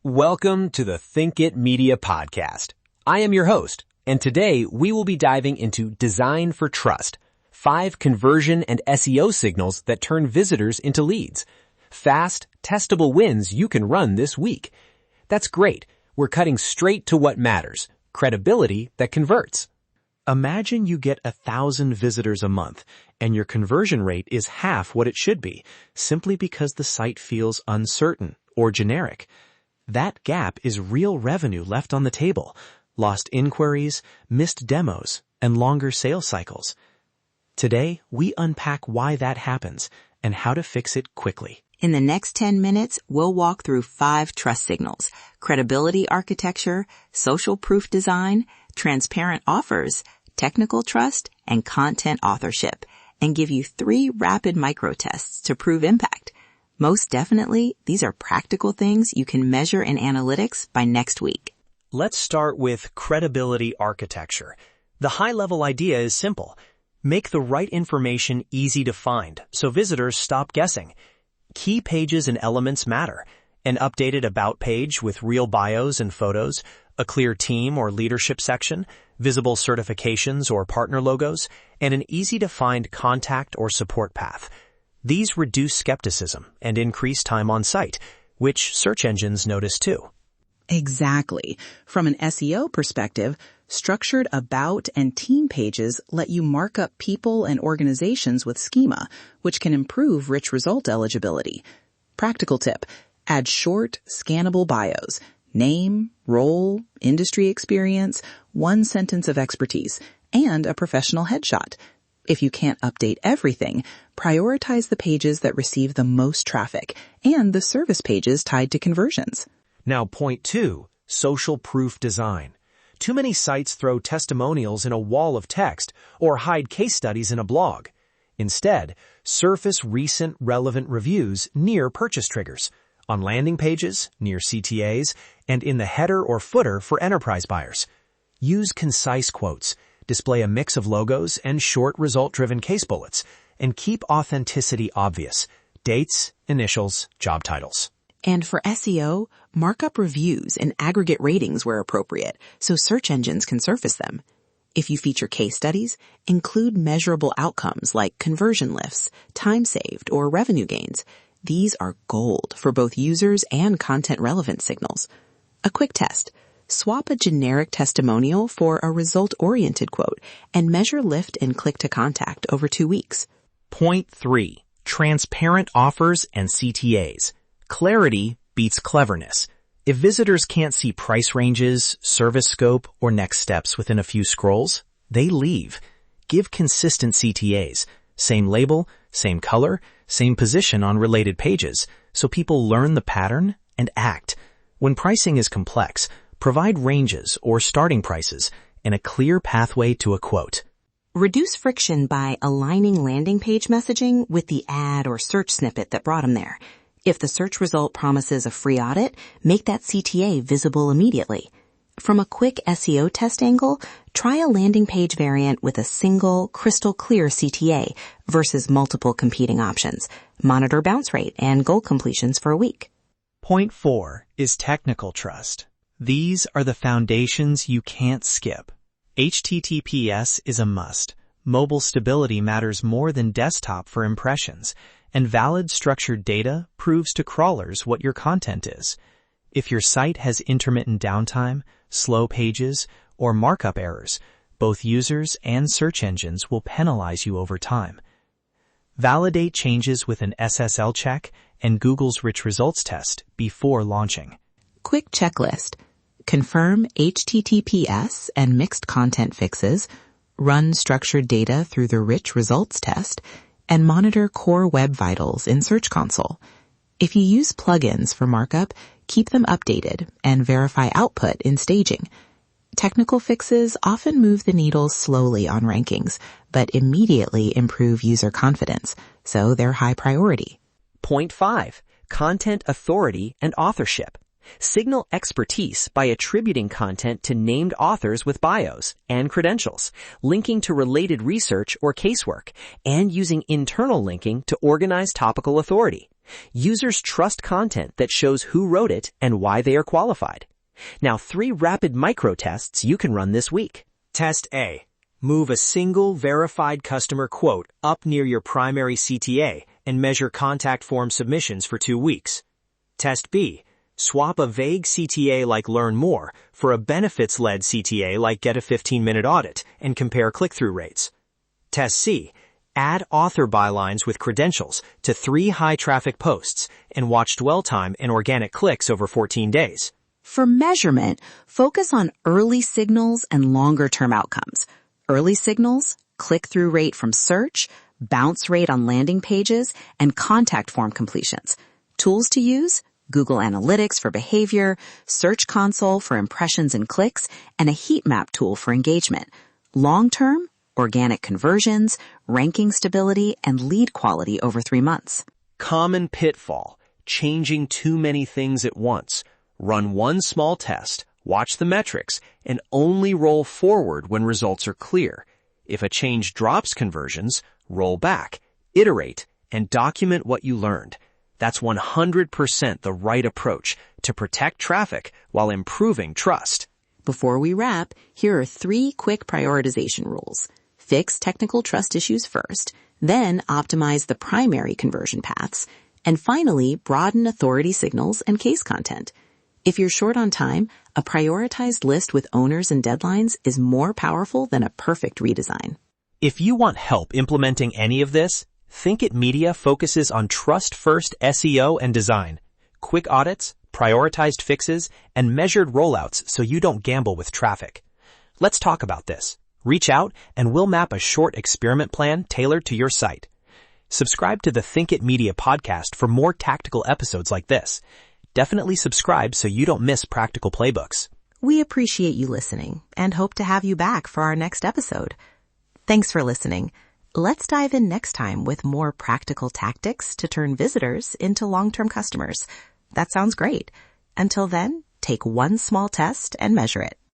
Welcome to the Think It Media podcast. I am your host, and today we will be diving into Design for Trust, 5 conversion and SEO signals that turn visitors into leads. Fast, testable wins you can run this week. That's great. We're cutting straight to what matters, credibility that converts. Imagine you get 1,000 visitors a month, and your conversion rate is half what it should be, simply because the site feels uncertain or generic. That gap is real revenue left on the table, lost inquiries, missed demos, and longer sales cycles. Today, we unpack why that happens and how to fix it quickly. In the next 10 minutes, we'll walk through 5 trust signals: credibility architecture, social proof design, transparent offers, technical trust, and content authorship, and give you 3 rapid micro tests to prove impact. Most definitely, these are practical things you can measure in analytics by next week. Let's start with credibility architecture. The high-level idea is simple. Make the right information easy to find so visitors stop guessing. Key pages and elements matter. An updated About page with real bios and photos, a clear team or leadership section, visible certifications or partner logos, and an easy-to-find contact or support path. These reduce skepticism and increase time on site, which search engines notice too. Exactly. From an SEO perspective, structured About and Team pages let you mark up people and organizations with schema, which can improve rich result eligibility. Practical tip: add short, scannable bios, name, role, industry experience, 1 sentence of expertise, and a professional headshot. If you can't update everything, prioritize the pages that receive the most traffic and the service pages tied to conversions. Now, point 2, social proof design. Too many sites throw testimonials in a wall of text or hide case studies in a blog. Instead, surface recent relevant reviews near purchase triggers, on landing pages, near CTAs, and in the header or footer for enterprise buyers. Use concise quotes, display a mix of logos and short result-driven case bullets, and keep authenticity obvious: dates, initials, job titles. And for SEO, mark up reviews and aggregate ratings where appropriate so search engines can surface them. If you feature case studies, include measurable outcomes like conversion lifts, time saved, or revenue gains. These are gold for both users and content-relevant signals. A quick test: swap a generic testimonial for a result-oriented quote and measure lift and click-to-contact over 2 weeks. Point 3, transparent offers and CTAs. Clarity beats cleverness. If visitors can't see price ranges, service scope, or next steps within a few scrolls, they leave. Give consistent CTAs, same label, same color, same position on related pages, so people learn the pattern and act. When pricing is complex, provide ranges or starting prices and a clear pathway to a quote. Reduce friction by aligning landing page messaging with the ad or search snippet that brought them there. If the search result promises a free audit, make that CTA visible immediately. From a quick SEO test angle, try a landing page variant with a single, crystal clear CTA versus multiple competing options. Monitor bounce rate and goal completions for a week. Point 4 is technical trust. These are the foundations you can't skip. HTTPS is a must. Mobile stability matters more than desktop for impressions, and valid structured data proves to crawlers what your content is. If your site has intermittent downtime, slow pages, or markup errors, both users and search engines will penalize you over time. Validate changes with an SSL check and Google's rich results test before launching. Quick checklist: confirm HTTPS and mixed content fixes, run structured data through the rich results test, and monitor core web vitals in Search Console. If you use plugins for markup, keep them updated and verify output in staging. Technical fixes often move the needle slowly on rankings, but immediately improve user confidence, so they're high priority. Point 5, content authority and authorship. Signal expertise by attributing content to named authors with bios and credentials, linking to related research or casework, and using internal linking to organize topical authority. Users trust content that shows who wrote it and why they are qualified. Now, 3 rapid micro tests you can run this week. Test A. Move a single verified customer quote up near your primary CTA and measure contact form submissions for 2 weeks. Test B. Swap a vague CTA like Learn More for a benefits-led CTA like Get a 15-minute audit and compare click-through rates. Test C. Add author bylines with credentials to 3 high-traffic posts and watch dwell time and organic clicks over 14 days. For measurement, focus on early signals and longer-term outcomes. Early signals, click-through rate from search, bounce rate on landing pages, and contact form completions. Tools to use: Google Analytics for behavior, Search Console for impressions and clicks, and a heat map tool for engagement. Long-term, organic conversions, ranking stability, and lead quality over 3 months. Common pitfall: changing too many things at once. Run one small test, watch the metrics, and only roll forward when results are clear. If a change drops conversions, roll back, iterate, and document what you learned. That's 100% the right approach to protect traffic while improving trust. Before we wrap, here are 3 quick prioritization rules. Fix technical trust issues first, then optimize the primary conversion paths, and finally, broaden authority signals and case content. If you're short on time, a prioritized list with owners and deadlines is more powerful than a perfect redesign. If you want help implementing any of this, Think It Media focuses on trust-first SEO and design, quick audits, prioritized fixes, and measured rollouts so you don't gamble with traffic. Let's talk about this. Reach out and we'll map a short experiment plan tailored to your site. Subscribe to the Think It Media podcast for more tactical episodes like this. Definitely subscribe so you don't miss practical playbooks. We appreciate you listening and hope to have you back for our next episode. Thanks for listening. Let's dive in next time with more practical tactics to turn visitors into long-term customers. That sounds great. Until then, take one small test and measure it.